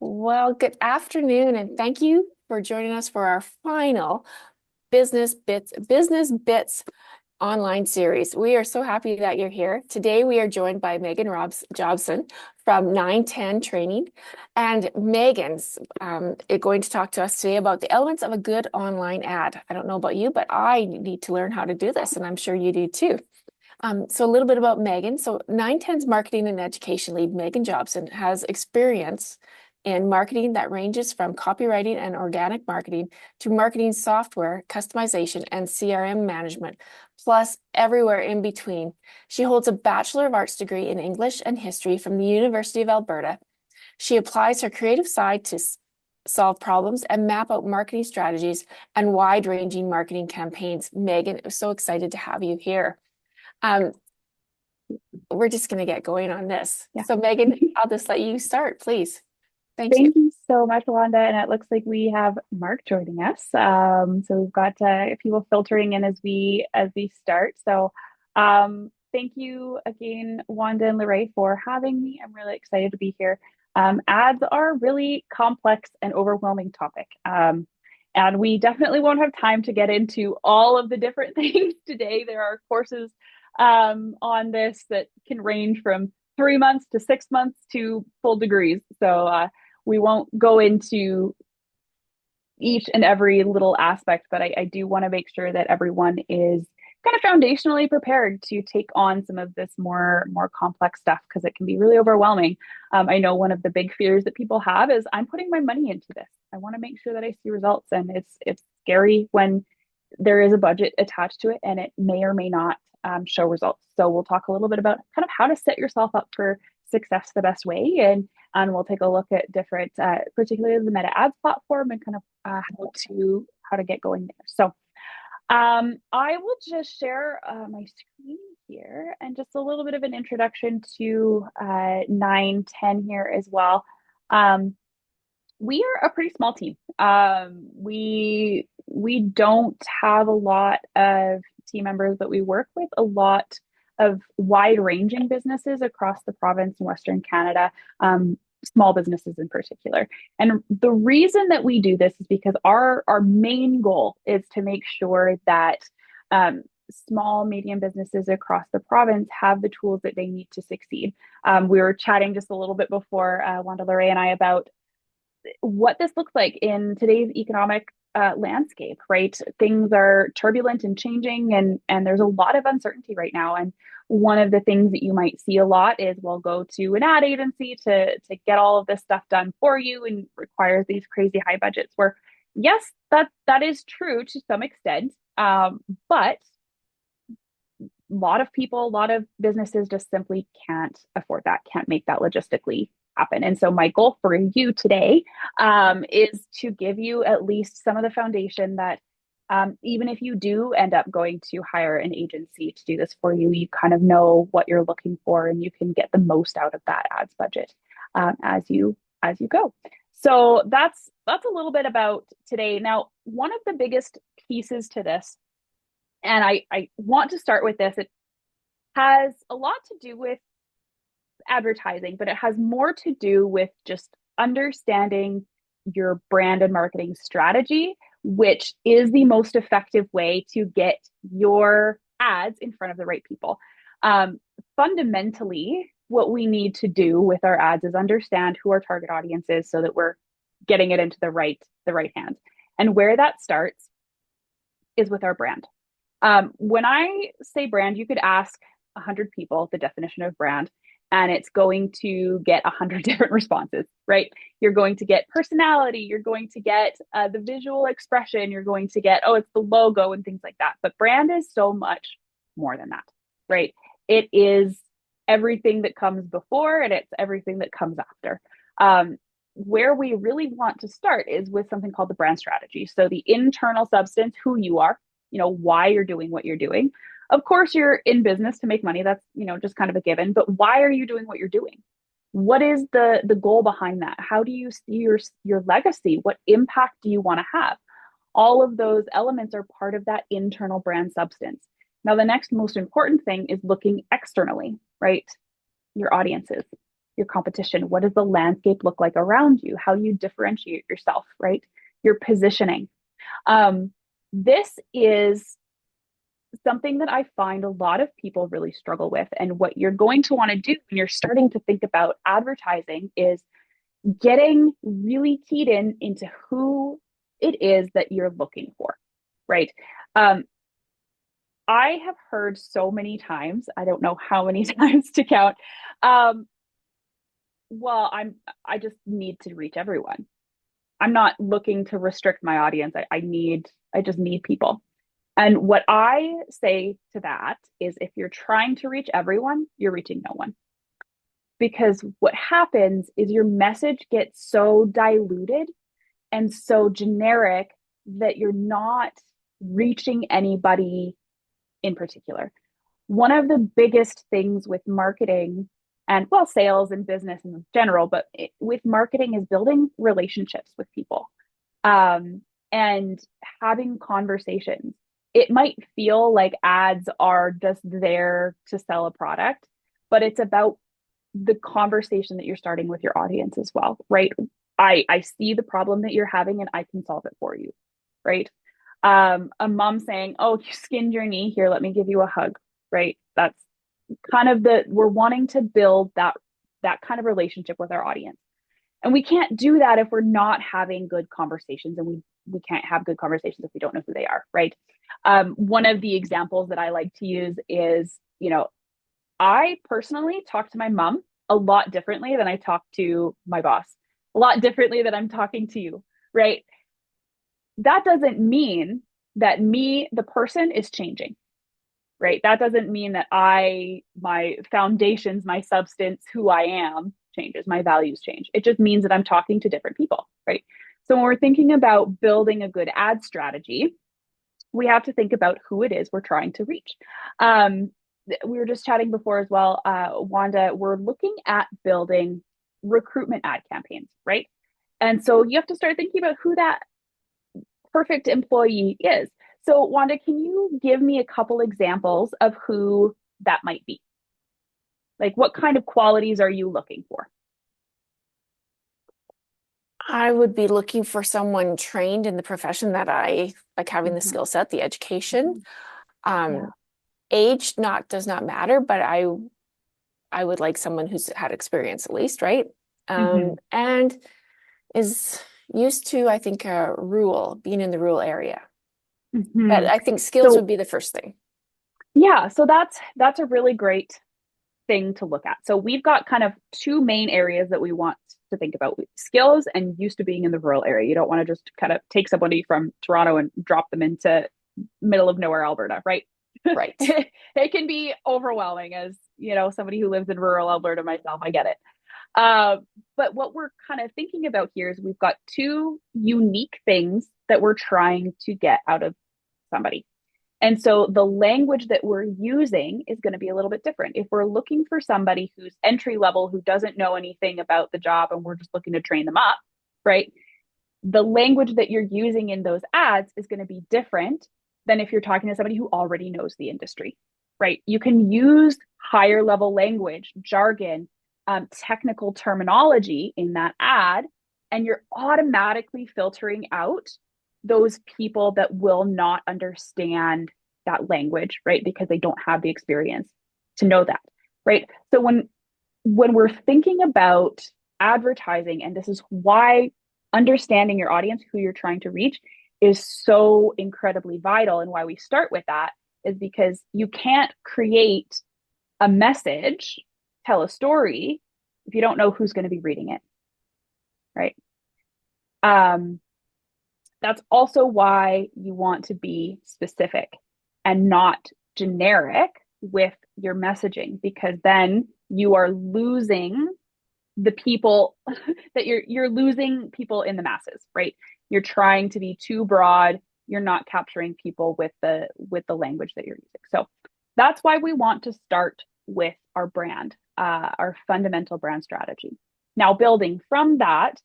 Well, good afternoon, and thank you for joining us for our final Business Bits online series. We are so happy that you're here. Today, we are joined by Megan Jobson from 910 Training. And Megan's going to talk to us today about the elements of a good online ad. I don't know about you, but I need to learn how to do this, and I'm sure you do too. So a little bit about Megan. So 910's marketing and education lead, Megan Jobson, has experience in marketing that ranges from copywriting and organic marketing to marketing software, customization, and CRM management, plus everywhere in between. She holds a Bachelor of Arts degree in English and History from the University of Alberta. She applies her creative side to solve problems and map out marketing strategies and wide-ranging marketing campaigns. Megan, I'm so excited to have you here. Um, we're just going to get going on this. Yeah. So Megan, I'll just let you start, please. Thank you. Thank you so much, Wanda. And it looks like we have Mark joining us. So we've got people filtering in as we start. Thank you again, Wanda and Lorraine, for having me. I'm really excited to be here. Ads are a really complex and overwhelming topic. And we definitely won't have time to get into all of the different things today. There are courses on this that can range from 3 months to 6 months to full degrees. We won't go into each and every little aspect, but I do want to make sure that everyone is kind of foundationally prepared to take on some of this more complex stuff because it can be really overwhelming. I know one of the big fears that people have is I'm putting my money into this. I want to make sure that I see results, and it's scary when there is a budget attached to it and it may or may not show results. So we'll talk a little bit about kind of how to set yourself up for success the best way, and we'll take a look at different, particularly the Meta Ads platform, and kind of how to get going there. I will just share my screen here and just a little bit of an introduction to 910 here as well. We are a pretty small team. We don't have a lot of team members, but we work with a lot of wide-ranging businesses across the province in Western Canada, small businesses in particular. And the reason that we do this is because our main goal is to make sure that small, medium businesses across the province have the tools that they need to succeed. We were chatting just a little bit before, Wanda, Lorraine, and I, about what this looks like in today's economic landscape, right? Things are turbulent and changing, and there's a lot of uncertainty right now. And one of the things that you might see a lot is we'll go to an ad agency to get all of this stuff done for you, and requires these crazy high budgets. Where yes, that is true to some extent, but a lot of people, a lot of businesses just simply can't afford that, can't make that logistically happen. And so my goal for you today is to give you at least some of the foundation that even if you do end up going to hire an agency to do this for you, you kind of know what you're looking for, and you can get the most out of that ads budget as you go. So that's a little bit about today. Now, one of the biggest pieces to this, and I want to start with this, it has a lot to do with advertising, but it has more to do with just understanding your brand and marketing strategy, which is the most effective way to get your ads in front of the right people. Fundamentally, what we need to do with our ads is understand who our target audience is so that we're getting it into the right hands. And where that starts is with our brand. When I say brand, you could ask 100 people the definition of brand, and it's going to get 100 different responses, right? You're going to get personality, you're going to get the visual expression, you're going to get, oh, it's the logo and things like that. But brand is so much more than that, right? It is everything that comes before, and it's everything that comes after. Where we really want to start is with something called the brand strategy. So the internal substance, who you are, why you're doing what you're doing. Of course, you're in business to make money. That's, just kind of a given. But why are you doing what you're doing? What is the goal behind that? How do you see your legacy? What impact do you want to have? All of those elements are part of that internal brand substance. Now, the next most important thing is looking externally, right? Your audiences. your competition? What does the landscape look like around you? How you differentiate yourself, right? Your positioning. This is something that I find a lot of people really struggle with. And what you're going to want to do when you're starting to think about advertising is getting really keyed into who it is that you're looking for, right? Um, I have heard so many times, I don't know how many times to count. Um, well, I just need to reach everyone. I'm not looking to restrict my audience. I just need people. And what I say to that is if you're trying to reach everyone, you're reaching no one. Because what happens is your message gets so diluted and so generic that you're not reaching anybody in particular. One of the biggest things with marketing and well, sales and business in general, but with marketing is building relationships with people and having conversations. It might feel like ads are just there to sell a product, but it's about the conversation that you're starting with your audience as well, right? I see the problem that you're having and I can solve it for you, right? A mom saying, "Oh, you skinned your knee. Here, let me give you a hug." Right? That's kind of we're wanting to build that kind of relationship with our audience. And we can't do that if we're not having good conversations, and we can't have good conversations if we don't know who they are, right? One of the examples that I like to use is, I personally talk to my mom a lot differently than I talk to my boss, a lot differently than I'm talking to you, right? That doesn't mean that me, the person, is changing, right? That doesn't mean that my foundations, my substance, who I am changes, my values change. It just means that I'm talking to different people, right? So when we're thinking about building a good ad strategy, we have to think about who it is we're trying to reach. We were just chatting before as well, Wanda, we're looking at building recruitment ad campaigns, right? And so you have to start thinking about who that perfect employee is. So, Wanda, can you give me a couple examples of who that might be? Like, what kind of qualities are you looking for? I would be looking for someone trained in the profession that I like, having the Mhm. skill set, the education. Yeah. Um, age does not matter, but I would like someone who's had experience at least, right? Hmm. And is used to, I think, being in the rural area. But Hmm. I think skills would So, be the first thing. yeah, so that's a really great thing to look at. So we've got kind of two main areas that we want to think about: skills and used to being in the rural area. You don't want to just kind of take somebody from Toronto and drop them into middle of nowhere Alberta, right? Right. It can be overwhelming as, somebody who lives in rural Alberta myself. I get it. But what we're kind of thinking about here is we've got two unique things that we're trying to get out of somebody. And so the language that we're using is going to be a little bit different. If we're looking for somebody who's entry level, who doesn't know anything about the job, and we're just looking to train them up, right? The language that you're using in those ads is going to be different than if you're talking to somebody who already knows the industry, right? You can use higher level language, jargon, technical terminology in that ad, and you're automatically filtering out those people that will not understand that language, right? Because they don't have the experience to know that, right? So when we're thinking about advertising, and this is why understanding your audience, who you're trying to reach, is so incredibly vital, and why we start with that is because you can't create a message, tell a story, if you don't know who's going to be reading it, right? Um, that's also why you want to be specific and not generic with your messaging, because then you are losing the people that you're losing people in the masses, right? You're trying to be too broad. You're not capturing people with the language that you're using. So that's why we want to start with our brand, our fundamental brand strategy. Now, building from that,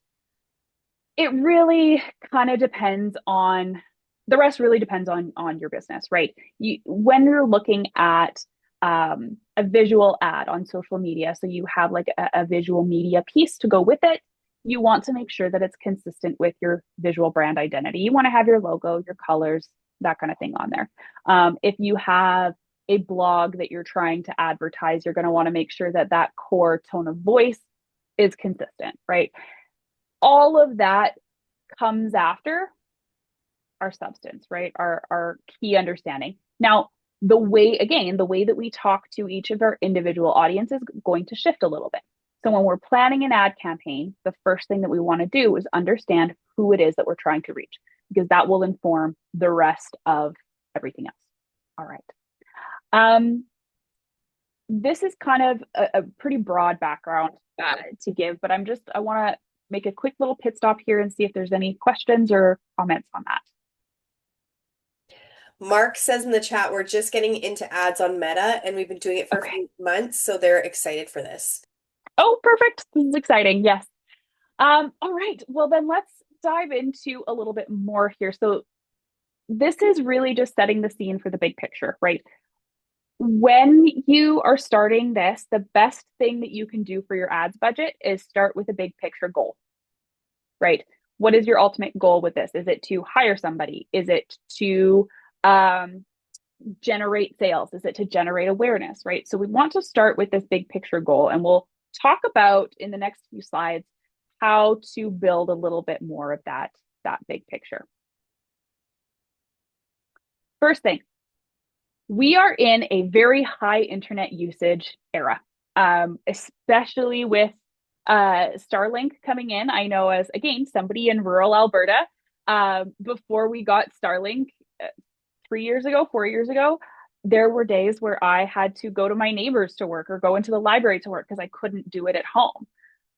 it really kind of depends on the rest. Really depends on your business, right? When you're looking at a visual ad on social media. So you have like a visual media piece to go with it. You want to make sure that it's consistent with your visual brand identity. You want to have your logo, your colors, that kind of thing on there. If you have a blog that you're trying to advertise, you're going to want to make sure that that core tone of voice is consistent, right? All of that comes after our substance, right? Our key understanding. Now, the way that we talk to each of our individual audiences is going to shift a little bit. So when we're planning an ad campaign, the first thing that we want to do is understand who it is that we're trying to reach, because that will inform the rest of everything else. All right. This is kind of a pretty broad background to give, but I want to make a quick little pit stop here and see if there's any questions or comments on that. Mark says in the chat, we're just getting into ads on Meta and we've been doing it for a few months, so they're excited for this. Oh, perfect. This is exciting. Yes. All right. Well, then let's dive into a little bit more here. So this is really just setting the scene for the big picture, right? When you are starting this, the best thing that you can do for your ads budget is start with a big picture goal, right? What is your ultimate goal with this? Is it to hire somebody? Is it to generate sales? Is it to generate awareness, right? So we want to start with this big picture goal, and we'll talk about in the next few slides how to build a little bit more of that big picture. First thing, we are in a very high internet usage era, especially with Starlink coming in. I know, as again, somebody in rural Alberta, before we got Starlink 4 years ago, there were days where I had to go to my neighbors to work or go into the library to work because I couldn't do it at home.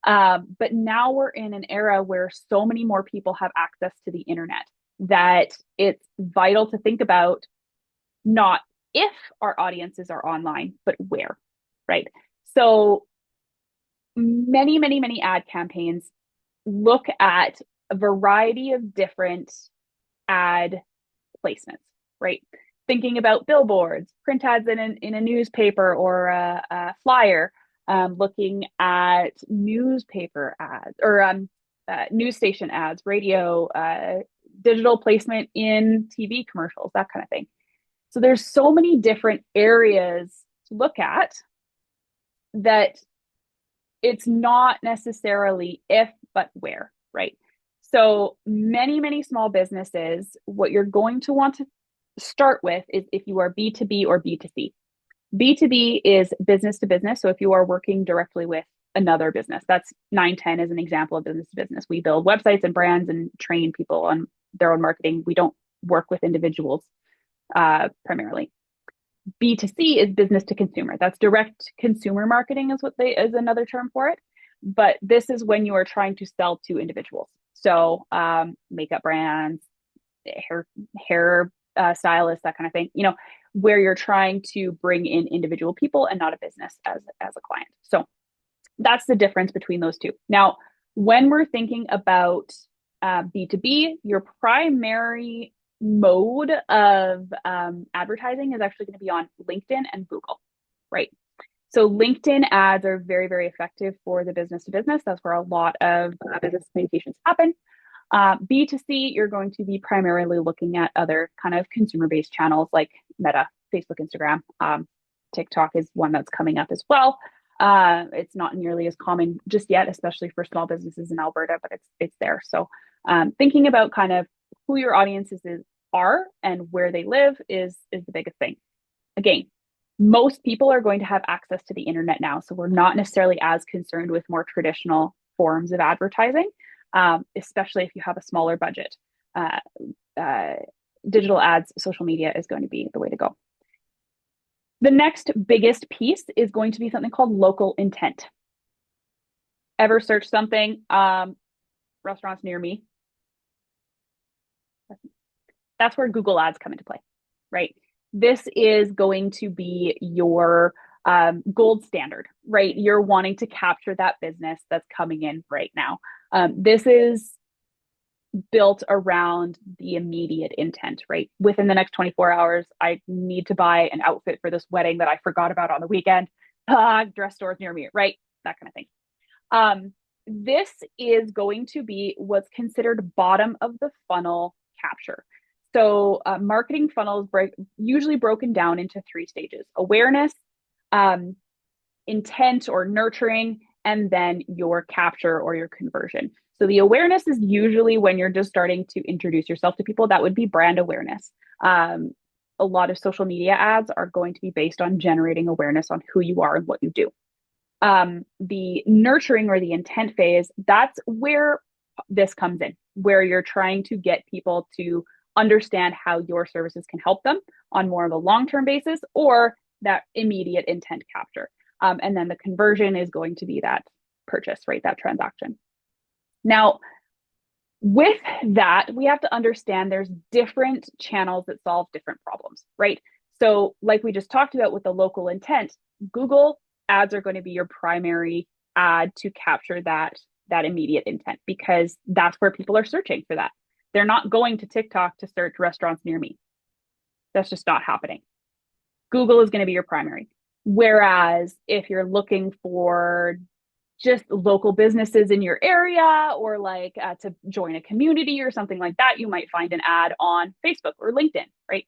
But now we're in an era where so many more people have access to the internet that it's vital to think about not if our audiences are online, but where, right? So many ad campaigns look at a variety of different ad placements, right? Thinking about billboards, print ads in a newspaper or a flyer, looking at newspaper ads or news station ads, radio, digital placement in TV commercials, that kind of thing. So there's so many different areas to look at that it's not necessarily if, but where, right? So many small businesses, what you're going to want to start with is if you are B2B or B2C. B2B is business to business. So if you are working directly with another business, that's 910 as an example of business to business. We build websites and brands and train people on their own marketing. We don't work with individuals primarily. B2C is business to consumer. That's direct consumer marketing is another term for it. But this is when you are trying to sell to individuals. So makeup brands, hair stylists, that kind of thing, where you're trying to bring in individual people and not a business as a client. So that's the difference between those two. Now, when we're thinking about B2B, your primary mode of advertising is actually going to be on LinkedIn and Google, right? So LinkedIn ads are very effective for the business to business. That's where a lot of business communications happen. B2C, you're going to be primarily looking at other kind of consumer-based channels like Meta, Facebook, Instagram. TikTok is one that's coming up as well. It's not nearly as common just yet, especially for small businesses in Alberta, but it's there. So thinking about kind of who your audiences are and where they live is the biggest thing. Again, most people are going to have access to the internet now, so we're not necessarily as concerned with more traditional forms of advertising, especially if you have a smaller budget. Digital ads, social media is going to be the way to go. The next biggest piece is going to be something called local intent. Ever search something, restaurants near me? That's where Google ads come into play, right? This is going to be your gold standard, right? You're wanting to capture that business that's coming in right now. This is built around the immediate intent, right? Within the next 24 hours, I need to buy an outfit for this wedding that I forgot about on the weekend. Dress stores near me, right? That kind of thing. This is going to be what's considered bottom of the funnel capture. So marketing funnels usually broken down into 3 stages: awareness, intent or nurturing, and then your capture or your conversion. So the awareness is usually when you're just starting to introduce yourself to people. That would be brand awareness. A lot of social media ads are going to be based on generating awareness on who you are and what you do. The nurturing or the intent phase, that's where this comes in, where you're trying to get people to understand how your services can help them on more of a long-term basis, or that immediate intent capture. And then the conversion is going to be that purchase, right? That transaction. Now, with that, we have to understand there's different channels that solve different problems, right? So like we just talked about with the local intent, Google ads are going to be your primary ad to capture that immediate intent, because that's where people are searching for that. They're not going to TikTok to search restaurants near me. That's just not happening. Google is going to be your primary. Whereas if you're looking for just local businesses in your area, or like to join a community or something like that, you might find an ad on Facebook or LinkedIn, right?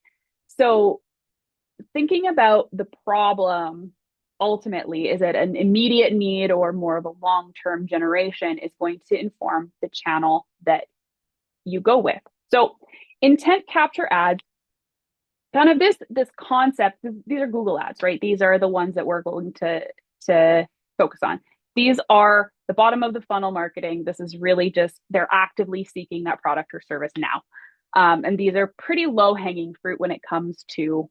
So thinking about the problem ultimately, is it an immediate need or more of a long-term generation, is going to inform the channel that you go with. So intent capture ads, kind of this concept, these are Google ads, right? These are the ones that we're going to focus on. These are the bottom of the funnel marketing. This is really just, they're actively seeking that product or service now. And these are pretty low hanging fruit when it comes to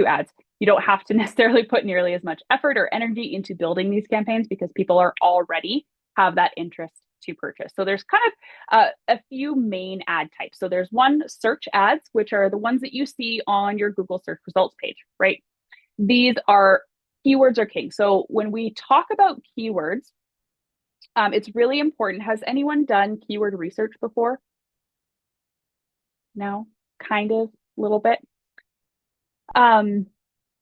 ads. You don't have to necessarily put nearly as much effort or energy into building these campaigns, because people are already have that interest to purchase. So there's kind of a few main ad types. So there's one, search ads, which are the ones that you see on your Google search results page, right? These are, keywords are king. So when we talk about keywords, it's really important. Has anyone done keyword research before? No, kind of, a little bit.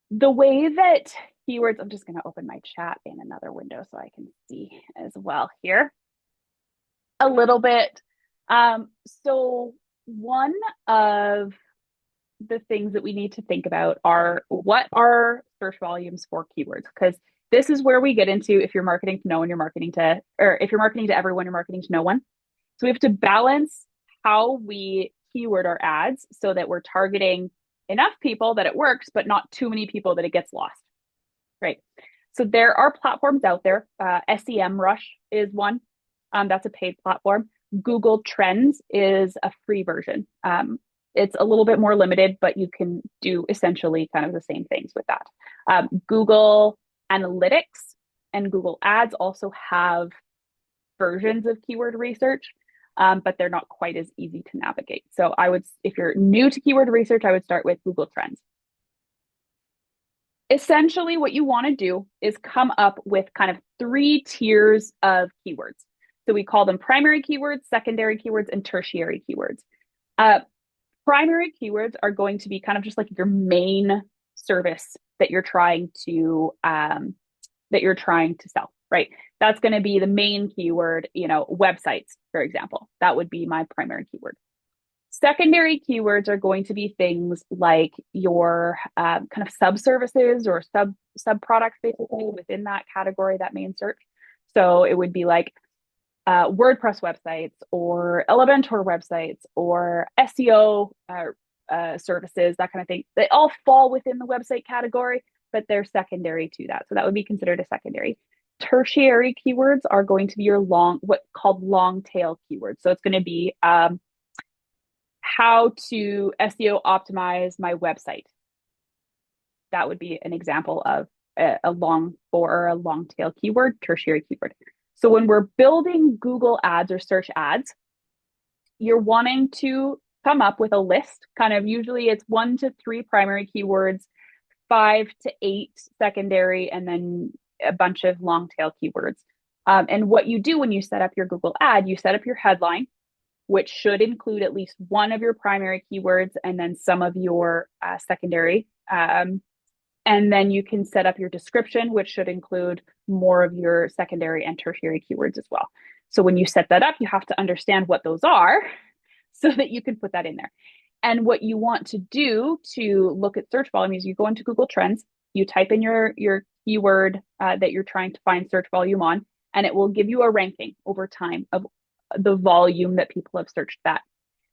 The way that keywords, I'm just going to open my chat in another window so I can see as well here a little bit. So one of the things that we need to think about are, what are search volumes for keywords? Because this is where we get into, if you're marketing to no one, you're marketing to, or if you're marketing to everyone, you're marketing to no one. So we have to balance how we keyword our ads so that we're targeting enough people that it works, but not too many people that it gets lost, right? So there are platforms out there. SEMrush is one. That's a paid platform. Google Trends is a free version. It's a little bit more limited, but you can do essentially kind of the same things with that. Google Analytics and Google Ads also have versions of keyword research, but they're not quite as easy to navigate. So if you're new to keyword research, I would start with Google Trends. Essentially, what you want to do is come up with kind of 3 tiers of keywords. So we call them primary keywords, secondary keywords, and tertiary keywords. Primary keywords are going to be kind of just like your main service that you're trying to sell, right? That's going to be the main keyword, websites, for example. That would be my primary keyword. Secondary keywords are going to be things like your kind of sub-services or sub-products, basically, within that category, that main search. So it would be like WordPress websites or Elementor websites or SEO services, that kind of thing. They all fall within the website category, but they're secondary to that. So that would be considered a secondary. Tertiary keywords are going to be your what's called long tail keywords. So it's going to be how to SEO optimize my website. That would be an example of a long tail keyword, tertiary keyword. So when we're building Google ads or search ads, you're wanting to come up with a list, kind of usually it's 1 to 3 primary keywords, 5 to 8 secondary, and then a bunch of long tail keywords. And what you do when you set up your Google ad, you set up your headline, which should include at least one of your primary keywords and then some of your secondary. And then you can set up your description, which should include more of your secondary and tertiary keywords as well. So when you set that up, you have to understand what those are so that you can put that in there. And what you want to do to look at search volume is you go into Google Trends, you type in your keyword that you're trying to find search volume on, and it will give you a ranking over time of the volume that people have searched that.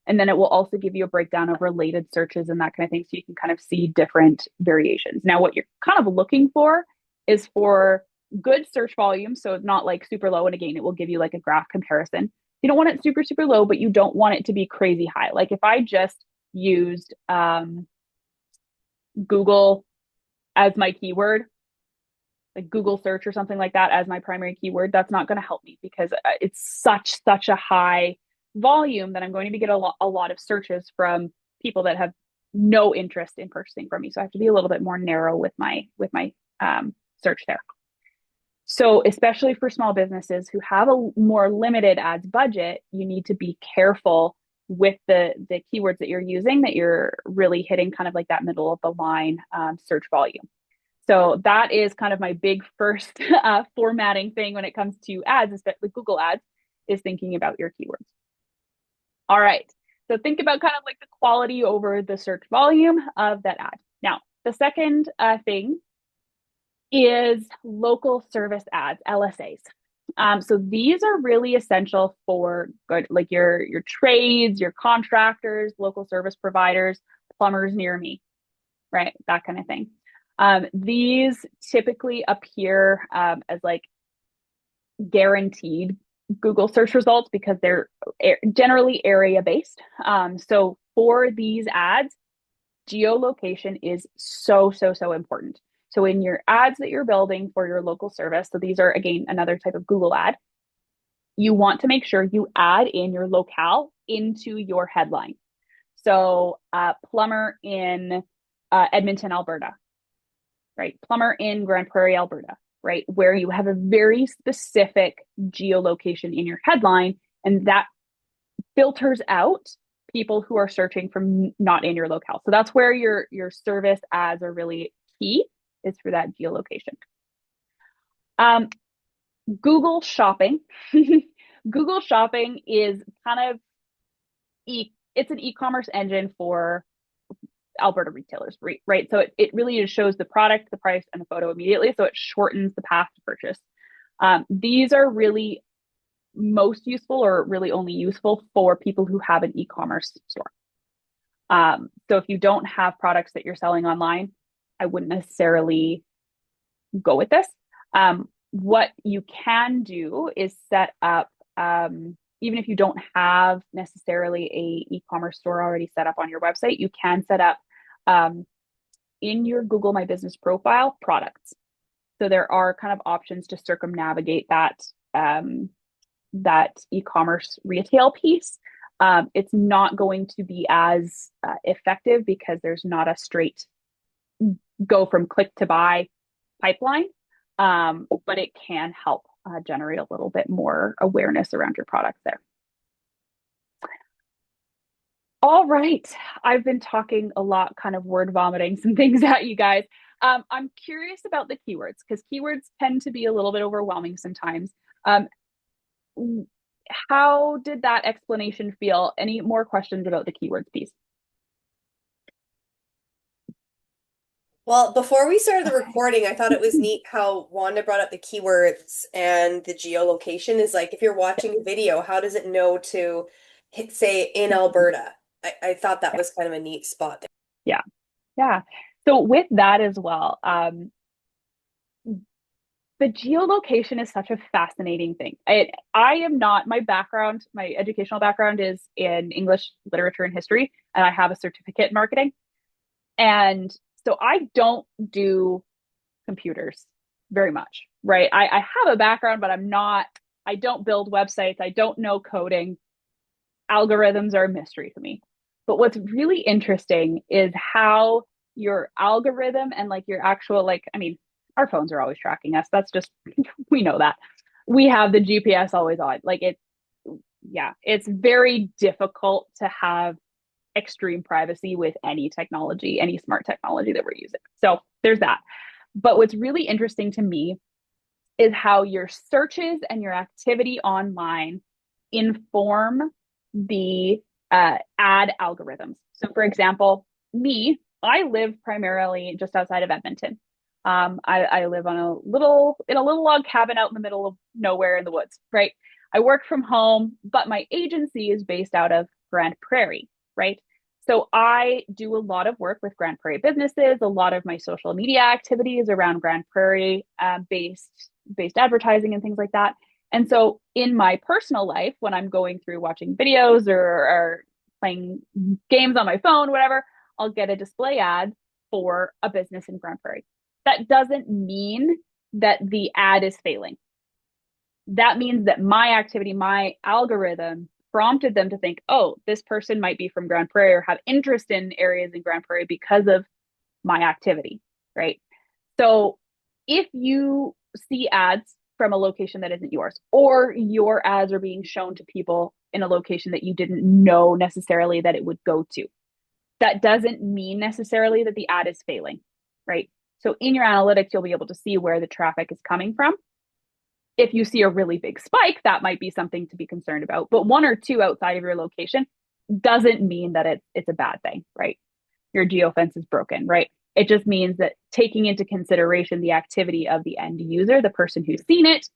And then it will also give you a breakdown of related searches and that kind of thing. So you can kind of see different variations. Now, what you're kind of looking for is for good search volume. So it's not like super low. And again, it will give you like a graph comparison. You don't want it super, super low, but you don't want it to be crazy high. Like if I just used Google as my keyword, like Google search or something like that as my primary keyword, that's not going to help me because it's such a high volume that I'm going to be getting a lot of searches from people that have no interest in purchasing from me. So I have to be a little bit more narrow with my search there. So especially for small businesses who have a more limited ads budget, you need to be careful with the keywords that you're using, that you're really hitting kind of like that middle of the line search volume. So that is kind of my big first formatting thing when it comes to ads, especially Google ads, is thinking about your keywords. All right. So think about kind of like the quality over the search volume of that ad. Now, the second thing is local service ads, LSAs. So these are really essential for good, like your trades, your contractors, local service providers, plumbers near me, right? That kind of thing. These typically appear as like guaranteed Google search results because they're generally area based. So for these ads, geolocation is so important. So in your ads that you're building for your local service, so these are again another type of Google ad, you want to make sure you add in your locale into your headline. So plumber in Edmonton, Alberta, right? Plumber in Grand Prairie, Alberta, right? Where you have a very specific geolocation in your headline, and that filters out people who are searching from not in your locale. So that's where your service ads are really key, is for that geolocation. Google Shopping. Google Shopping is kind of it's an e-commerce engine for Alberta retailers, right? So it really just shows the product, the price, and the photo immediately. So it shortens the path to purchase. These are really most useful, or really only useful for people who have an e-commerce store. So if you don't have products that you're selling online, I wouldn't necessarily go with this. What you can do is set up, even if you don't have necessarily a e-commerce store already set up on your website, you can set up in your Google My Business profile products. So there are kind of options to circumnavigate that e-commerce retail piece. It's not going to be as effective because there's not a straight go from click to buy pipeline, but it can help generate a little bit more awareness around your product there. All right, I've been talking a lot, kind of word vomiting some things at you guys. I'm curious about the keywords, because keywords tend to be a little bit overwhelming sometimes. How did that explanation feel? Any more questions about the keywords piece? Well, before we started the recording, I thought it was neat how Wanda brought up the keywords and the geolocation is like, if you're watching a video, how does it know to hit, say, in Alberta? I thought that was kind of a neat spot there. Yeah. So with that as well, the geolocation is such a fascinating thing. I am not, my educational background is in English literature and history, and I have a certificate in marketing. And so I don't do computers very much, right? I have a background, but I don't build websites. I don't know coding. Algorithms are a mystery to me. But what's really interesting is how your algorithm and like your actual, our phones are always tracking us. That's just, we know that. We have the GPS always on. yeah, it's very difficult to have extreme privacy with any technology, any smart technology that we're using. So there's that. But what's really interesting to me is how your searches and your activity online inform the ad algorithms. So, for example, me, I live primarily just outside of Edmonton. I live on a little log cabin out in the middle of nowhere in the woods, right? I work from home, but my agency is based out of Grand Prairie, right? So I do a lot of work with Grand Prairie businesses. A lot of my social media activities around Grand Prairie based advertising and things like that. And so in my personal life, when I'm going through watching videos or playing games on my phone, whatever, I'll get a display ad for a business in Grand Prairie. That doesn't mean that the ad is failing. That means that my activity, my algorithm prompted them to think, oh, this person might be from Grand Prairie or have interest in areas in Grand Prairie because of my activity, right? So if you see ads from a location that isn't yours, or your ads are being shown to people in a location that you didn't know necessarily that it would go to, that doesn't mean necessarily that the ad is failing, right? So in your analytics, you'll be able to see where the traffic is coming from. If you see a really big spike, that might be something to be concerned about. But one or two outside of your location doesn't mean that it's a bad thing, right? Your geofence is broken, right? It just means that taking into consideration the activity of the end user, the person who's seen it,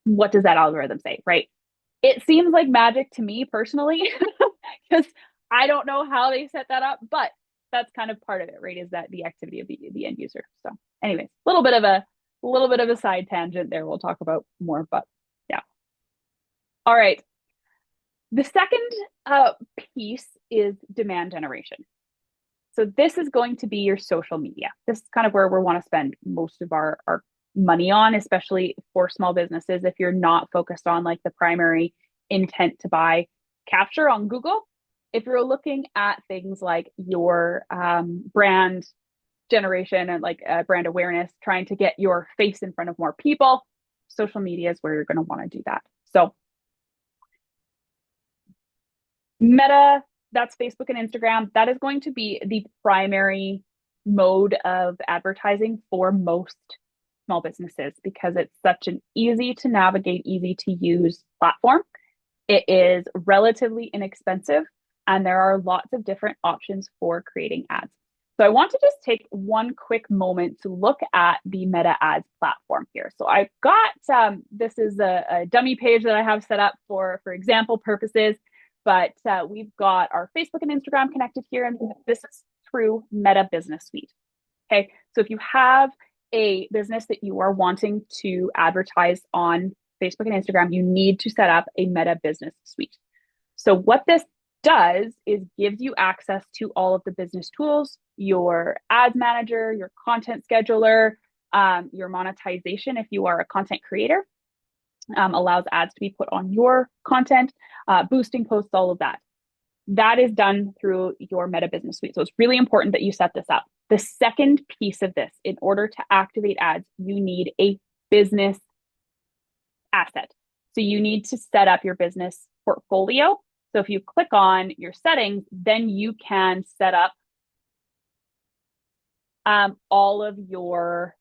what does that algorithm say, right? It seems like magic to me personally, because I don't know how they set that up, but that's kind of part of it, right? Is that the activity of the end user. So anyways, a little bit of a side tangent there. We'll talk about more, but yeah. All right. The second piece is demand generation. So this is going to be your social media. This is kind of where we want to spend most of our money on, especially for small businesses. If you're not focused on like the primary intent to buy capture on Google, if you're looking at things like your brand generation and like brand awareness, trying to get your face in front of more people, social media is where you're going to want to do that. So Meta, that's Facebook and Instagram. That is going to be the primary mode of advertising for most small businesses because it's such an easy to navigate, easy to use platform. It is relatively inexpensive, and there are lots of different options for creating ads. So I want to just take one quick moment to look at the Meta Ads platform here. So I've got, this is a dummy page that I have set up for example purposes. But we've got our Facebook and Instagram connected here, and this is through Meta Business Suite. Okay, so if you have a business that you are wanting to advertise on Facebook and Instagram, you need to set up a Meta Business Suite. So what this does is gives you access to all of the business tools, your ads manager, your content scheduler, your monetization if you are a content creator. Allows ads to be put on your content, boosting posts, all of that. That is done through your Meta Business Suite. So it's really important that you set this up. The second piece of this, in order to activate ads, you need a business asset. So you need to set up your business portfolio. So if you click on your settings, then you can set up all of your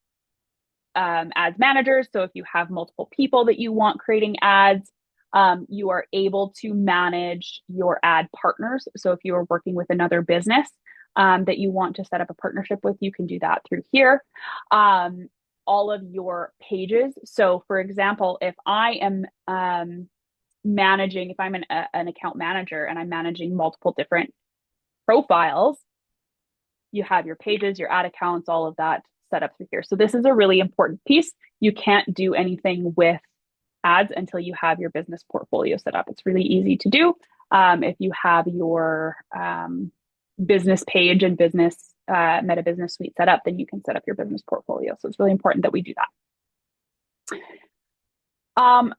ads managers. So if you have multiple people that you want creating ads, you are able to manage your ad partners. So if you are working with another business that you want to set up a partnership with, you can do that through here. All of your pages. So for example, if I am managing, if I'm an account manager and I'm managing multiple different profiles, you have your pages, your ad accounts, all of that set up through here. So this is a really important piece. You can't do anything with ads until you have your business portfolio set up. It's really easy to do. If you have your business page and business Meta Business Suite set up, then you can set up your business portfolio. So it's really important that we do that.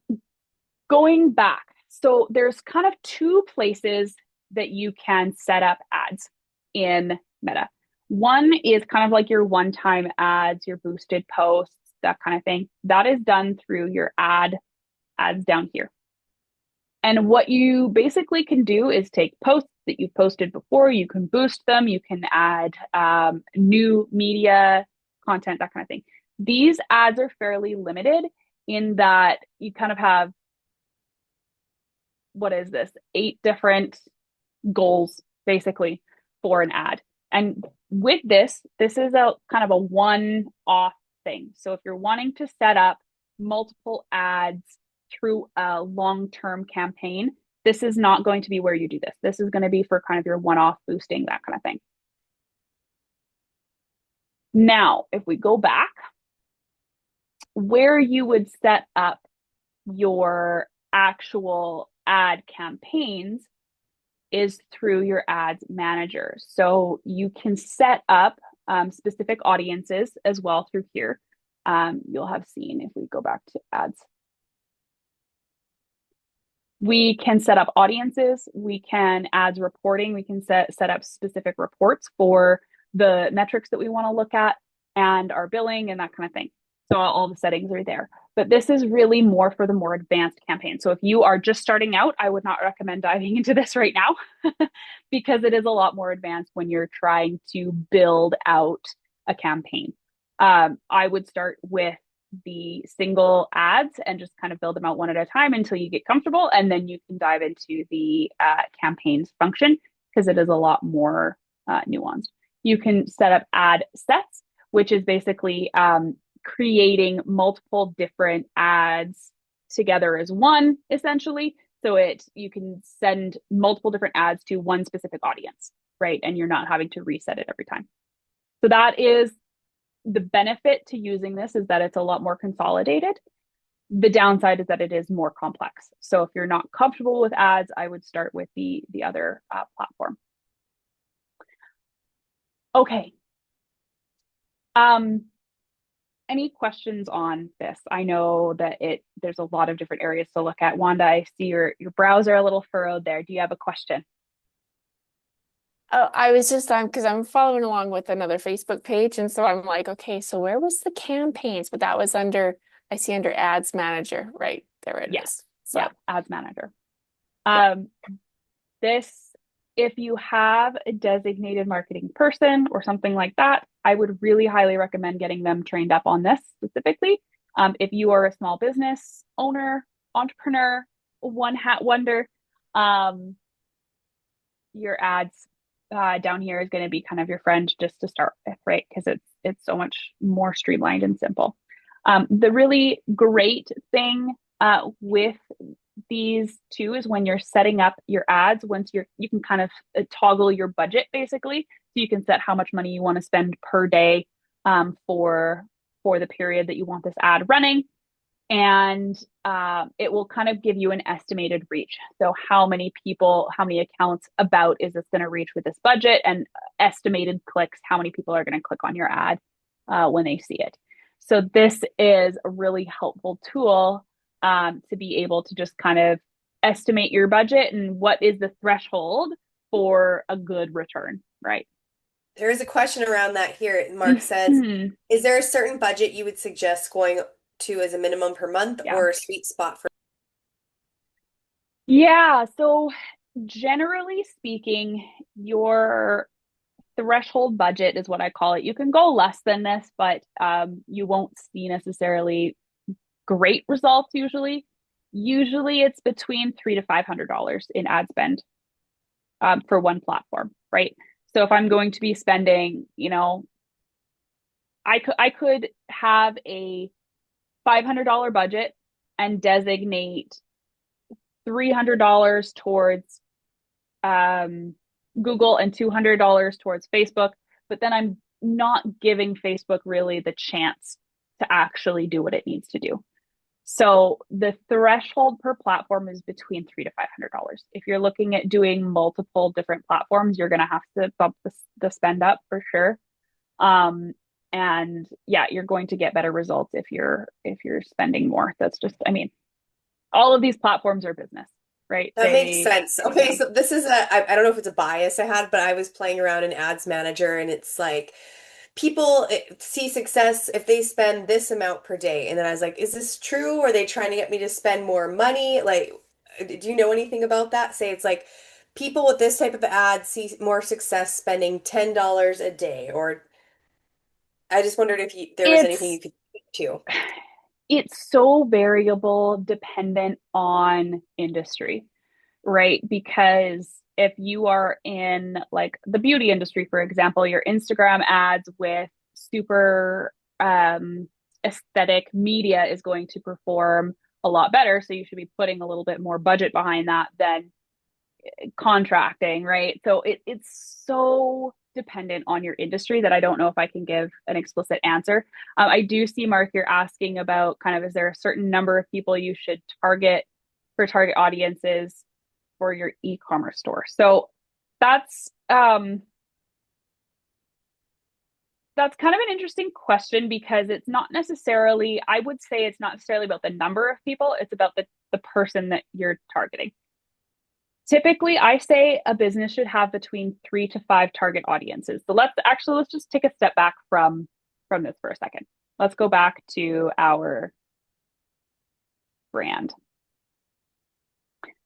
Going back, so there's kind of two places that you can set up ads in Meta. One is kind of like your one-time ads, your boosted posts, that kind of thing. That is done through your ads down here. And what you basically can do is take posts that you've posted before, you can boost them, you can add new media content, that kind of thing. These ads are fairly limited in that you kind of have, what is this, 8 different goals basically for an ad. And with this is a kind of a one-off thing. So if you're wanting to set up multiple ads through a long-term campaign, this is not going to be where you do this. This is going to be for kind of your one-off boosting, that kind of thing. Now, if we go back, where you would set up your actual ad campaigns is through your ads manager. So you can set up specific audiences as well through here. You'll have seen if we go back to ads. We can set up audiences, we can ads reporting, we can set up specific reports for the metrics that we want to look at and our billing and that kind of thing. So all the settings are there. But this is really more for the more advanced campaign. So if you are just starting out, I would not recommend diving into this right now because it is a lot more advanced when you're trying to build out a campaign. I would start with the single ads and just kind of build them out one at a time until you get comfortable. And then you can dive into the campaigns function because it is a lot more nuanced. You can set up ad sets, which is basically creating multiple different ads together as one, essentially. So you can send multiple different ads to one specific audience, right? And you're not having to reset it every time. So that is the benefit to using this, is that it's a lot more consolidated. The downside is that it is more complex. So if you're not comfortable with ads, I would start with the other platform. Okay. Any questions on this? I know that there's a lot of different areas to look at. Wanda, I see your brows are a little furrowed there. Do you have a question? Oh, I was just because I'm following along with another Facebook page, and so I'm like, okay, so where was the campaigns? But that was I see under Ads Manager, right? There it is. So. Yeah, Ads Manager. If you have a designated marketing person or something like that, I would really highly recommend getting them trained up on this specifically. If you are a small business owner, entrepreneur, one hat wonder, your ads down here is going to be kind of your friend just to start with, right? Because it's so much more streamlined and simple. The really great thing with these two is when you're setting up your ads, you can kind of toggle your budget basically. So you can set how much money you want to spend per day for the period that you want this ad running. And it will kind of give you an estimated reach. So how many accounts about is this going to reach with this budget, and estimated clicks, how many people are going to click on your ad when they see it. So this is a really helpful tool to be able to just kind of estimate your budget and what is the threshold for a good return, right? There is a question around that here. Mark says, is there a certain budget you would suggest going to as a minimum per month or a sweet spot for? Yeah, so generally speaking, your threshold budget is what I call it. You can go less than this, but you won't see necessarily great results usually. Usually it's between $300 to $500 in ad spend for one platform, right? So if I'm going to be spending, I could have a $500 budget and designate $300 towards Google and $200 towards Facebook, but then I'm not giving Facebook really the chance to actually do what it needs to do. So the threshold per platform is between $300 to $500. If you're looking at doing multiple different platforms, you're going to have to bump the spend up for sure. And yeah, you're going to get better results if you're spending more. That's just, all of these platforms are business, right? That makes sense. Okay, so this is I don't know if it's a bias I had, but I was playing around in Ads Manager, and it's like people see success if they spend this amount per day. And then I was like, is this true? Are they trying to get me to spend more money? Like, Do you know anything about that? Say it's like people with this type of ad see more success spending $10 a day, or I just wondered if there was anything It's you could speak to. it's so variable dependent on industry, right? Because if you are in like the beauty industry, for example, your Instagram ads with super aesthetic media is going to perform a lot better. So you should be putting a little bit more budget behind that than contracting, right? So it's so dependent on your industry that I don't know if I can give an explicit answer. I do see, Mark, you're asking about kind of, is there a certain number of people you should target for target audiences for your e-commerce store? So that's kind of an interesting question because it's not necessarily, I would say it's not necessarily about the number of people, it's about the person that you're targeting. Typically, I say a business should have between 3 to 5 target audiences. So let's just take a step back from this for a second. Let's go back to our brand.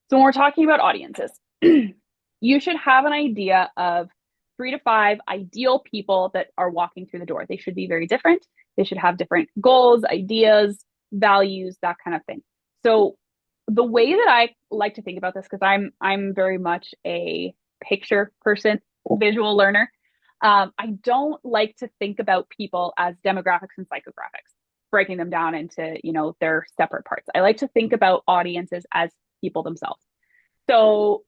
So when we're talking about audiences, you should have an idea of 3 to 5 ideal people that are walking through the door. They should be very different. They should have different goals, ideas, values, that kind of thing. So the way that I like to think about this, because I'm very much a picture person, visual learner. I don't like to think about people as demographics and psychographics, breaking them down into, their separate parts. I like to think about audiences as people themselves. So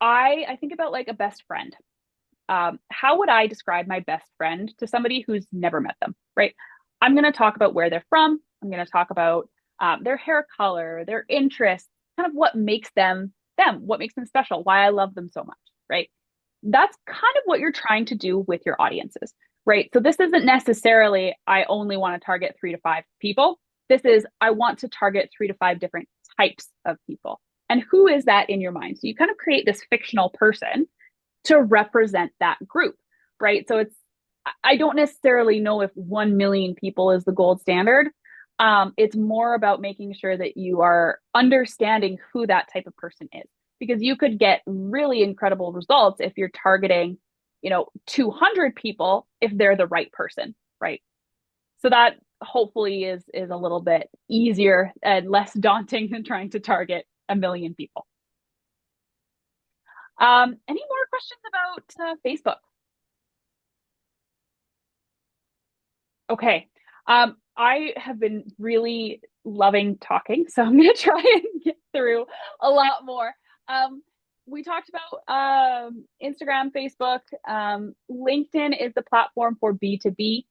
I think about like a best friend. How would I describe my best friend to somebody who's never met them, right? I'm going to talk about where they're from. I'm going to talk about their hair color, their interests, kind of what makes them them, what makes them special, why I love them so much, right? That's kind of what you're trying to do with your audiences, right? So this isn't necessarily, I only want to target 3 to 5 people. This is, I want to target 3 to 5 different types of people. And who is that in your mind? So you kind of create this fictional person to represent that group, right? So I don't necessarily know if 1 million people is the gold standard. It's more about making sure that you are understanding who that type of person is, because you could get really incredible results if you're targeting, 200 people if they're the right person, right? So that hopefully is a little bit easier and less daunting than trying to target 1 million people. Any more questions about Facebook? Okay. I have been really loving talking, so I'm going to try and get through a lot more. We talked about Instagram, Facebook. LinkedIn is the platform for B2B,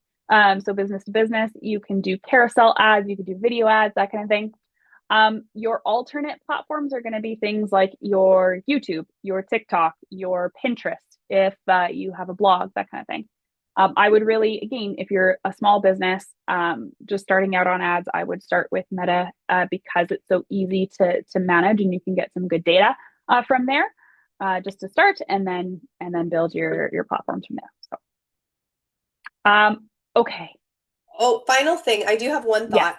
so business to business. You can do carousel ads, you can do video ads, that kind of thing. Your alternate platforms are going to be things like your YouTube, your TikTok, your Pinterest, if you have a blog, that kind of thing. I would really, again, if you're a small business, just starting out on ads, I would start with Meta because it's so easy to manage and you can get some good data from there just to start, and then build your platforms from there. So, okay. Oh, final thing. I do have one Yes.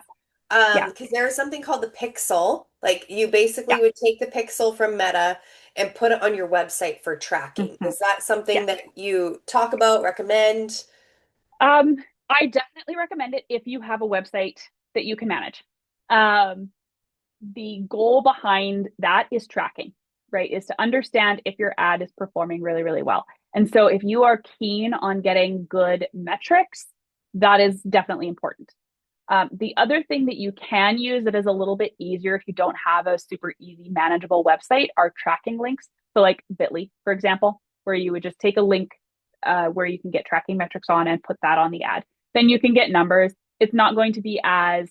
thought. Yeah. Because there is something called the pixel. Like you basically Yeah. would take the pixel from Meta and put it on your website for tracking. Mm-hmm. Is that something Yeah. that you talk about, recommend? I definitely recommend it if you have a website that you can manage. The goal behind that is tracking, right? Is to understand if your ad is performing really, really well. And so if you are keen on getting good metrics, that is definitely important. The other thing that you can use that is a little bit easier if you don't have a super easy manageable website are tracking links. So like Bitly, for example, where you would just take a link where you can get tracking metrics on and put that on the ad. Then you can get numbers. It's not going to be as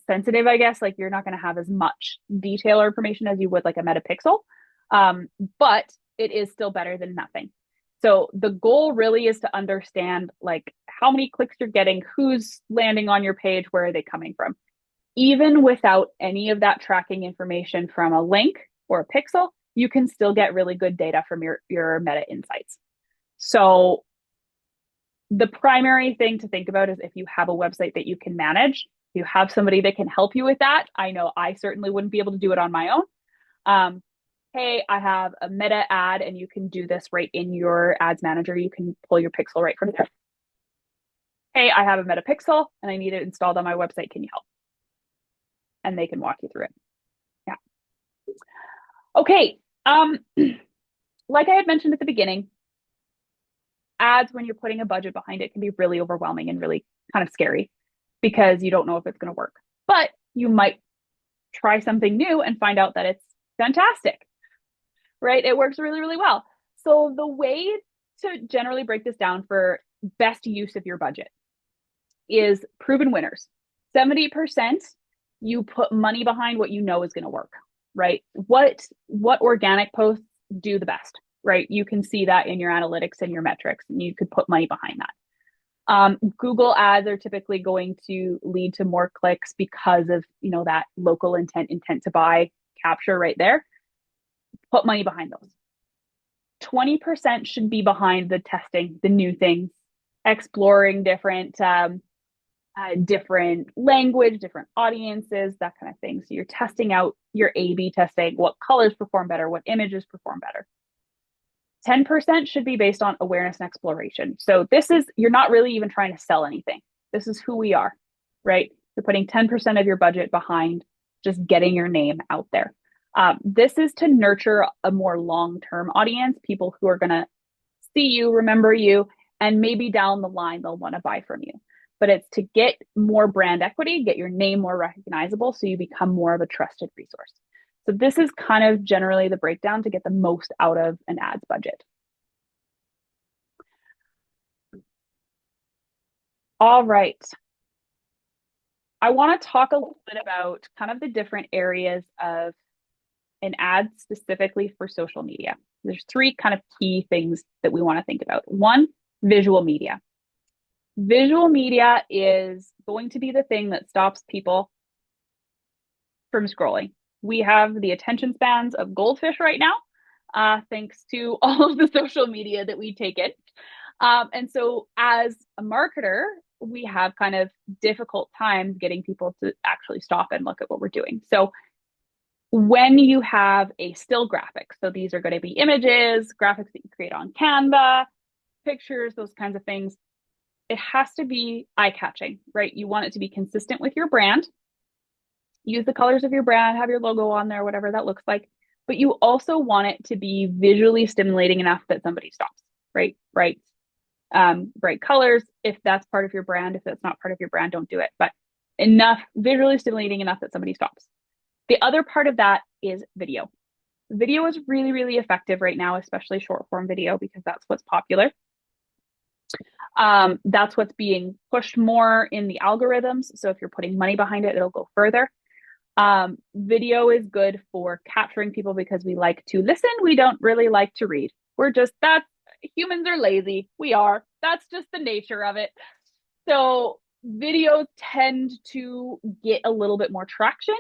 sensitive, I guess. Like you're not going to have as much detail or information as you would like a Metapixel, but it is still better than nothing. So the goal really is to understand like how many clicks you're getting, who's landing on your page, where are they coming from. Even without any of that tracking information from a link or a pixel, you can still get really good data from your meta insights. So the primary thing to think about is if you have a website that you can manage, you have somebody that can help you with that, I know I certainly wouldn't be able to do it on my own. Hey, I have a meta ad and you can do this right in your ads manager. You can pull your pixel right from there. Hey, I have a meta pixel and I need it installed on my website. Can you help? And they can walk you through it. Yeah. Okay. Like I had mentioned at the beginning, ads, when you're putting a budget behind it, can be really overwhelming and really kind of scary because you don't know if it's going to work. But you might try something new and find out that it's fantastic, right? It works really, really well. So the way to generally break this down for best use of your budget is proven winners. 70% you put money behind what you know is going to work, right? What organic posts do the best, right? You can see that in your analytics and your metrics, and you could put money behind that. Google ads are typically going to lead to more clicks because of, that local intent to buy capture right there. Put money behind those. 20% should be behind the testing, the new things, exploring different language, different audiences, that kind of thing. So you're testing out your A/B testing, what colors perform better, what images perform better. 10% should be based on awareness and exploration. So you're not really even trying to sell anything. This is who we are, right? You're putting 10% of your budget behind just getting your name out there. This is to nurture a more long-term audience, people who are going to see you, remember you, and maybe down the line, they'll want to buy from you. But it's to get more brand equity, get your name more recognizable so you become more of a trusted resource. So this is kind of generally the breakdown to get the most out of an ads budget. All right. I want to talk a little bit about kind of the different areas of an ad specifically for social media. There's 3 kind of key things that we want to think about. 1, visual media. Visual media is going to be the thing that stops people from scrolling. We have the attention spans of goldfish right now, thanks to all of the social media that we take in. And so as a marketer, we have kind of difficult times getting people to actually stop and look at what we're doing. So when you have a still graphic, so these are going to be images, graphics that you create on Canva, pictures, those kinds of things, it has to be eye-catching, right? You want it to be consistent with your brand. Use the colors of your brand, have your logo on there, whatever that looks like. But you also want it to be visually stimulating enough that somebody stops, right? Bright colors, if that's part of your brand. If that's not part of your brand, don't do it. But visually stimulating enough that somebody stops. The other part of that is video. Video is really, really effective right now, especially short form video, because that's what's popular. That's what's being pushed more in the algorithms. So if you're putting money behind it, it'll go further. Video is good for capturing people because we like to listen. We don't really like to read. Humans are lazy. We are. That's just the nature of it. So videos tend to get a little bit more traction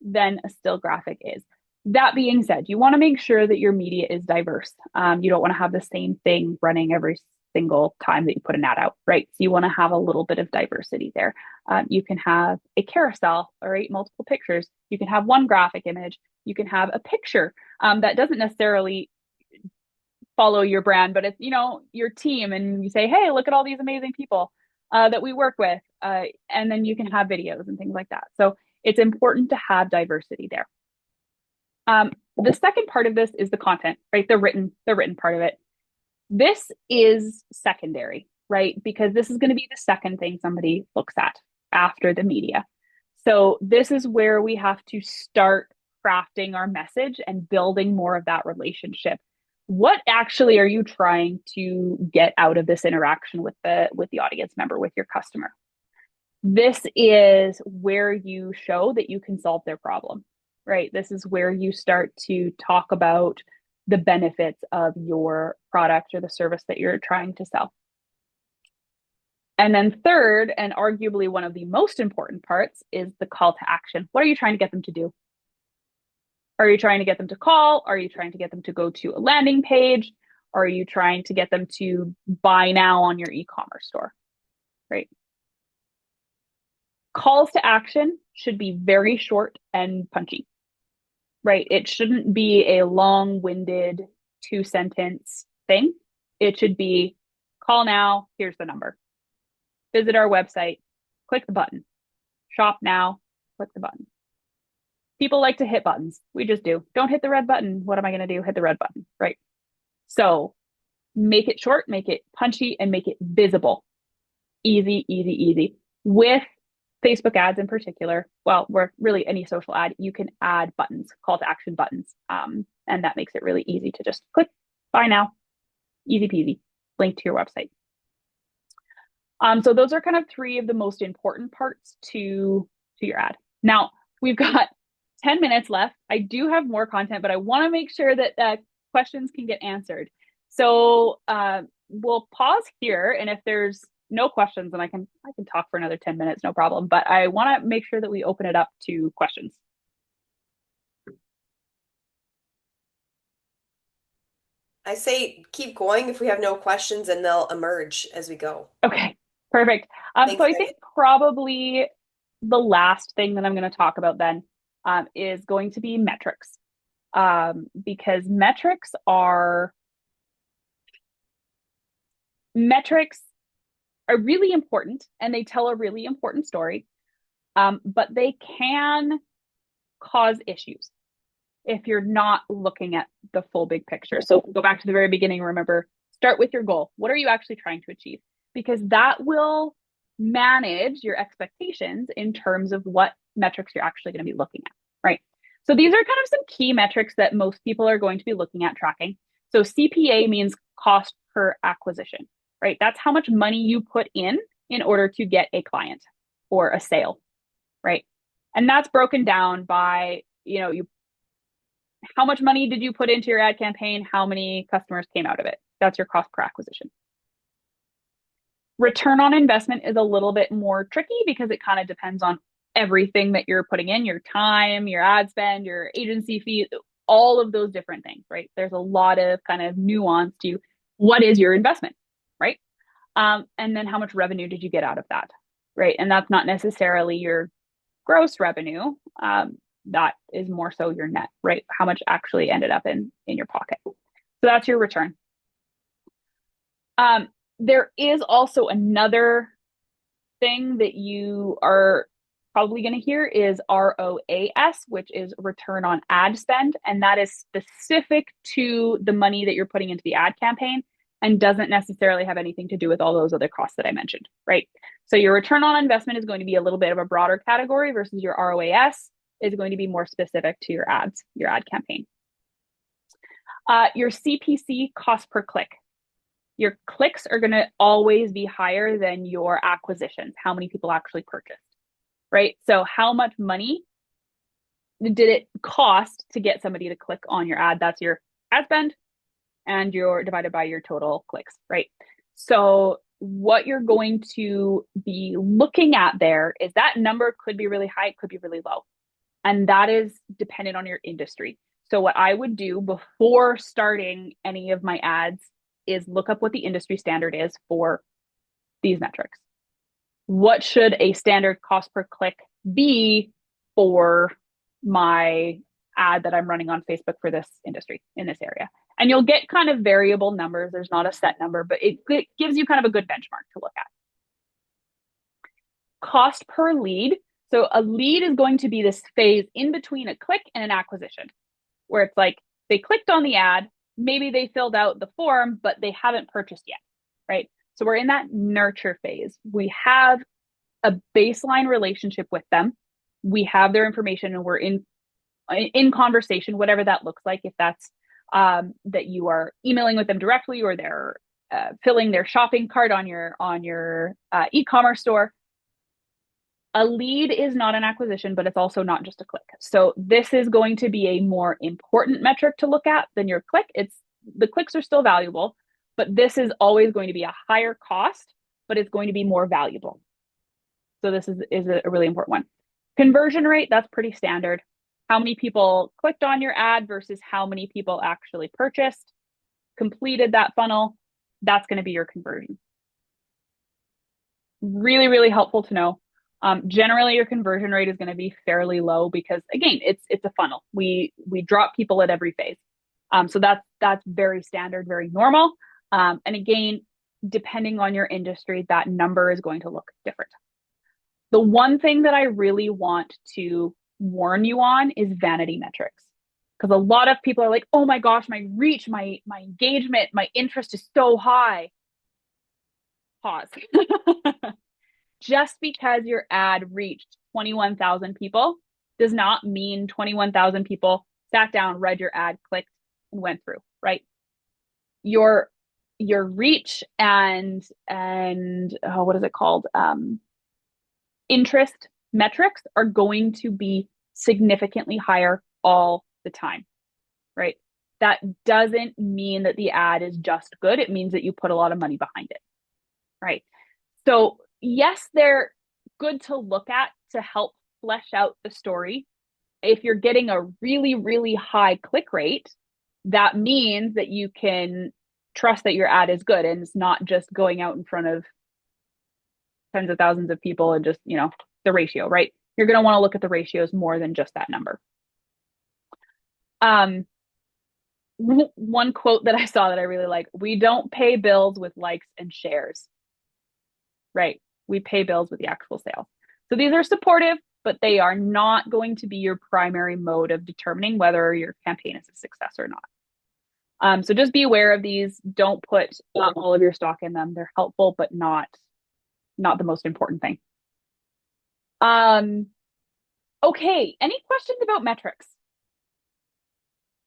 than a still graphic is. That being said, you want to make sure that your media is diverse. You don't want to have the same thing running every single time that you put an ad out, right? So you want to have a little bit of diversity there. You can have a carousel, all right, multiple pictures. You can have one graphic image. You can have a picture that doesn't necessarily follow your brand, but it's, your team, and you say, hey, look at all these amazing people that we work with. And then you can have videos and things like that. So it's important to have diversity there. The second part of this is the content, right? The written part of it. This is secondary, right? Because this is going to be the second thing somebody looks at after the media. So this is where we have to start crafting our message and building more of that relationship. What actually are you trying to get out of this interaction with the audience member, with your customer? This is where you show that you can solve their problem, right? This is where you start to talk about the benefits of your product or the service that you're trying to sell. And then third, and arguably one of the most important parts, is the call to action. What are you trying to get them to do? Are you trying to get them to call? Are you trying to get them to go to a landing page? Are you trying to get them to buy now on your e-commerce store, right? Calls to action should be very short and punchy, right? It shouldn't be a long-winded 2-sentence thing. It should be call now, here's the number. Visit our website, click the button. Shop now, click the button. People like to hit buttons. We just do. Don't hit the red button. What am I going to do? Hit the red button, right? So make it short, make it punchy, and make it visible. Easy, easy, easy. With Facebook ads in particular, well, where really any social ad, you can add buttons, call to action buttons. And that makes it really easy to just click, buy now, easy peasy, link to your website. So those are kind of 3 of the most important parts to your ad. Now, we've got 10 minutes left. I do have more content, but I want to make sure that questions can get answered. So we'll pause here, and if there's no questions, then I can talk for another 10 minutes, no problem. But I want to make sure that we open it up to questions. I say keep going. If we have no questions, and they'll emerge as we go. Okay, perfect. So I think probably the last thing that I'm going to talk about then is going to be metrics, because metrics are really important, and they tell a really important story, but they can cause issues if you're not looking at the full big picture. So go back to the very beginning. Remember, start with your goal. What are you actually trying to achieve? Because that will manage your expectations in terms of what metrics you're actually going to be looking at, right? So these are kind of some key metrics that most people are going to be looking at tracking. So CPA means cost per acquisition, right? That's how much money you put in order to get a client or a sale, right? And that's broken down by, how much money did you put into your ad campaign? How many customers came out of it? That's your cost per acquisition. Return on investment is a little bit more tricky because it kind of depends on everything that you're putting in, your time, your ad spend, your agency fee, all of those different things, right? There's a lot of kind of nuance to what is your investment, right? And then how much revenue did you get out of that, right? And that's not necessarily your gross revenue. That is more so your net, right? How much actually ended up in your pocket. So that's your return. There is also another thing that you are probably going to hear is ROAS, which is return on ad spend. And that is specific to the money that you're putting into the ad campaign and doesn't necessarily have anything to do with all those other costs that I mentioned, right? So your return on investment is going to be a little bit of a broader category versus your ROAS is going to be more specific to your ads, your ad campaign. Your CPC, cost per click. Your clicks are going to always be higher than your acquisitions, how many people actually purchased, right? So how much money did it cost to get somebody to click on your ad? That's your ad spend, and you're divided by your total clicks, right? So what you're going to be looking at there is that number could be really high, it could be really low. And that is dependent on your industry. So what I would do before starting any of my ads is look up what the industry standard is for these metrics. What should a standard cost per click be for my ad that I'm running on Facebook for this industry in this area? And you'll get kind of variable numbers. There's not a set number, but it gives you kind of a good benchmark to look at. Cost per lead. So a lead is going to be this phase in between a click and an acquisition, where it's like they clicked on the ad, maybe they filled out the form, but they haven't purchased yet, right? So we're in that nurture phase. We have a baseline relationship with them. We have their information and we're in conversation, whatever that looks like. If that's that you are emailing with them directly or they're filling their shopping cart on your e-commerce store. A lead is not an acquisition, but it's also not just a click. So this is going to be a more important metric to look at than your click. The clicks are still valuable, but this is always going to be a higher cost, but it's going to be more valuable. So this is a really important one. Conversion rate, that's pretty standard. How many people clicked on your ad versus how many people actually purchased, completed that funnel, that's going to be your conversion. Really, really helpful to know. Generally, your conversion rate is going to be fairly low because, again, it's a funnel. We drop people at every phase. So that's very standard, very normal. And again, depending on your industry, that number is going to look different. The one thing that I really want to warn you on is vanity metrics. Because a lot of people are like, oh my gosh, my reach, my engagement, my interest is so high. Pause. Just because your ad reached 21,000 people does not mean 21,000 people sat down, read your ad, clicked, and went through, right? Your reach and what is it called? Interest metrics are going to be significantly higher all the time, right? That doesn't mean that the ad is just good. It means that you put a lot of money behind it, right? So yes, they're good to look at to help flesh out the story. If you're getting a really, really high click rate, that means that you can trust that your ad is good and it's not just going out in front of tens of thousands of people and just, the ratio, right? You're going to want to look at the ratios more than just that number. One quote that I saw that I really like, we don't pay bills with likes and shares, right? We pay bills with the actual sales. So these are supportive, but they are not going to be your primary mode of determining whether your campaign is a success or not. So just be aware of these. Don't put all of your stock in them. They're helpful, but not the most important thing. Okay. Any questions about metrics?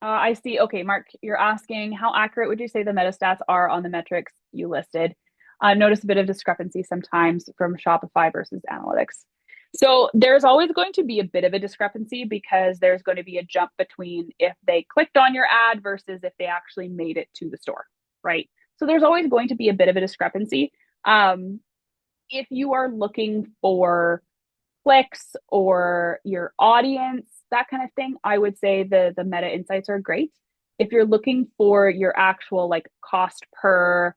I see. Okay, Mark, you're asking how accurate would you say the metastats are on the metrics you listed? Notice a bit of discrepancy sometimes from Shopify versus analytics. So there's always going to be a bit of a discrepancy because there's going to be a jump between if they clicked on your ad versus if they actually made it to the store, right? So there's always going to be a bit of a discrepancy. If you are looking for clicks or your audience, that kind of thing, I would say the meta insights are great. If you're looking for your actual like cost per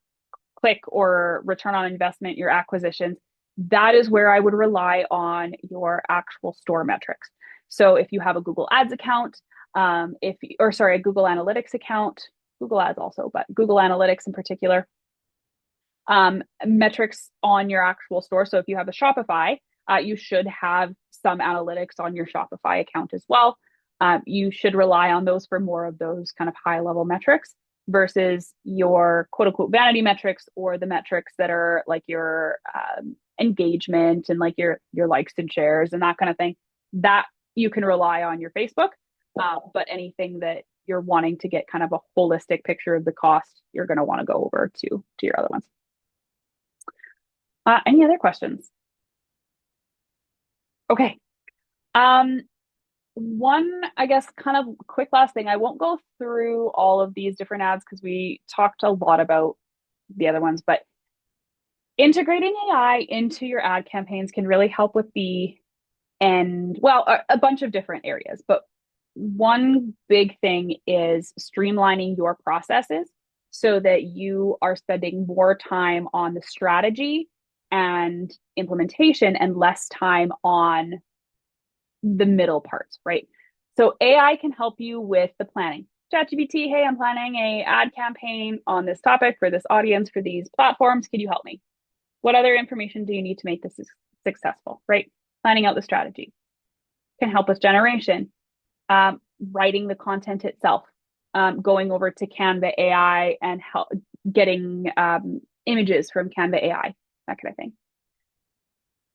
click or return on investment, your acquisitions, that is where I would rely on your actual store metrics. So if you have a Google Ads account, a Google Analytics account, Google Ads also, but Google Analytics in particular, metrics on your actual store. So if you have a Shopify, you should have some analytics on your Shopify account as well. You should rely on those for more of those kind of high level metrics versus your quote unquote vanity metrics or the metrics that are like your engagement and like your likes and shares and that kind of thing. That you can rely on your Facebook. But anything that you're wanting to get kind of a holistic picture of the cost, you're going to want to go over to your other ones. Any other questions? Okay. One, I guess, kind of quick last thing. I won't go through all of these different ads because we talked a lot about the other ones, but integrating AI into your ad campaigns can really help with a bunch of different areas. But one big thing is streamlining your processes so that you are spending more time on the strategy and implementation and less time on the middle parts, right? So AI can help you with the planning. ChatGPT, hey, I'm planning a ad campaign on this topic for this audience for these platforms. Can you help me? What other information do you need to make this successful, right? Planning out the strategy. Can help with generation, writing the content itself, going over to Canva AI and getting images from Canva AI, that kind of thing.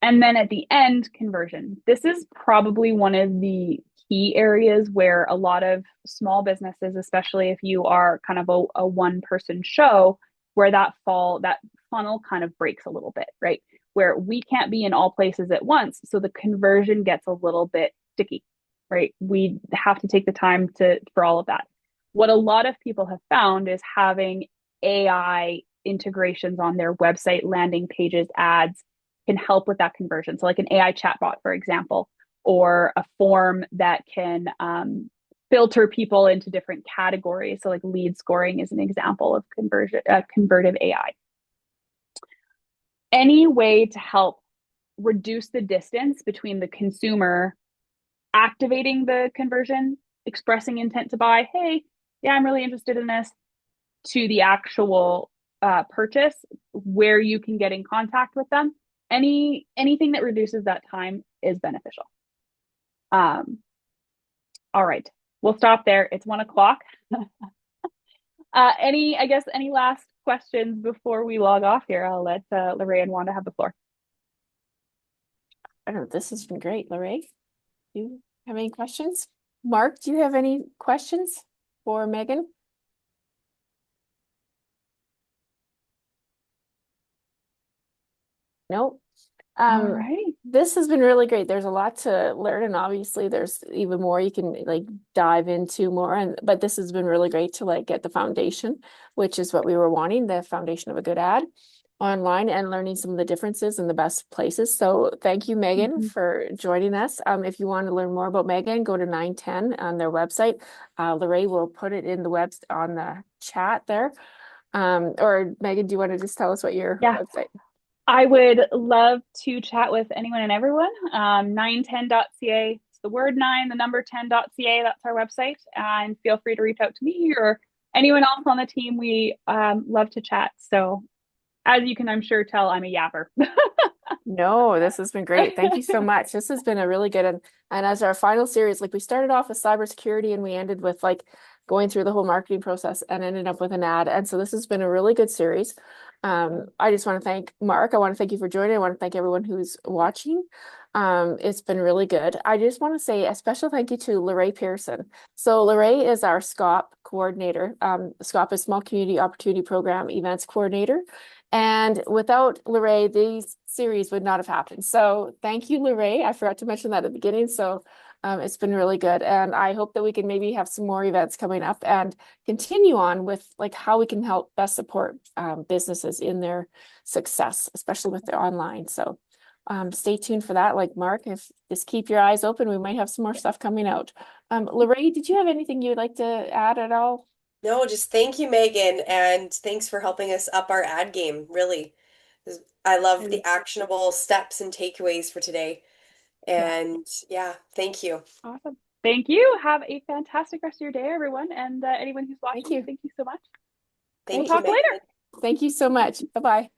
And then at the end, conversion. This is probably one of the key areas where a lot of small businesses, especially if you are kind of a one-person show, where that funnel kind of breaks a little bit, right? Where we can't be in all places at once, so the conversion gets a little bit sticky, right? We have to take the time for all of that. What a lot of people have found is having AI integrations on their website, landing pages, ads, can help with that conversion. So like an AI chatbot, for example, or a form that can filter people into different categories. So like lead scoring is an example of convertive AI. Any way to help reduce the distance between the consumer activating the conversion, expressing intent to buy, hey, yeah, I'm really interested in this, to the actual purchase, where you can get in contact with them. Anything that reduces that time is beneficial. All right, we'll stop there. It's 1 o'clock. Any last questions before we log off here? I'll let Lorraine and Wanda have the floor. I don't know. This has been great, Lorraine. Do you have any questions? Mark, do you have any questions for Megan? No. All right. This has been really great. There's a lot to learn, and obviously there's even more you can like dive into more. But this has been really great to like get the foundation, which is what we were wanting, the foundation of a good ad online, and learning some of the differences and the best places. So thank you, Megan, for joining us. If you want to learn more about Megan, go to 910 on their website. Lorraine will put it in the on the chat there. Or Megan, do you want to just tell us what your website? I would love to chat with anyone and everyone. 910.ca. It's the word 9, the number 10.ca. That's our website. And feel free to reach out to me or anyone else on the team. We love to chat. So as you can, I'm sure, tell, I'm a yapper. No, this has been great. Thank you so much. This has been a really good, and as our final series, like we started off with cybersecurity and we ended with like going through the whole marketing process and ended up with an ad. And so this has been a really good series. I just want to thank Mark. I want to thank you for joining. I want to thank everyone who's watching. It's been really good. I just want to say a special thank you to Lorraine Pearson. So Lorraine is our SCOP coordinator. SCOP is Small Community Opportunity Program Events Coordinator. And without Lorraine, these series would not have happened. So thank you, Lorraine. I forgot to mention that at the beginning. So it's been really good. And I hope that we can maybe have some more events coming up and continue on with like how we can help best support businesses in their success, especially with their online. So stay tuned for that. Like Mark, if just keep your eyes open, we might have some more stuff coming out. Lorraine, did you have anything you would like to add at all? No, just thank you, Megan, and thanks for helping us up our ad game, really. I love the actionable steps and takeaways for today. And yeah, thank you. Awesome. Thank you. Have a fantastic rest of your day, everyone. And anyone who's watching, thank you so much. Thank We'll talk later. Thank you so much. Bye-bye.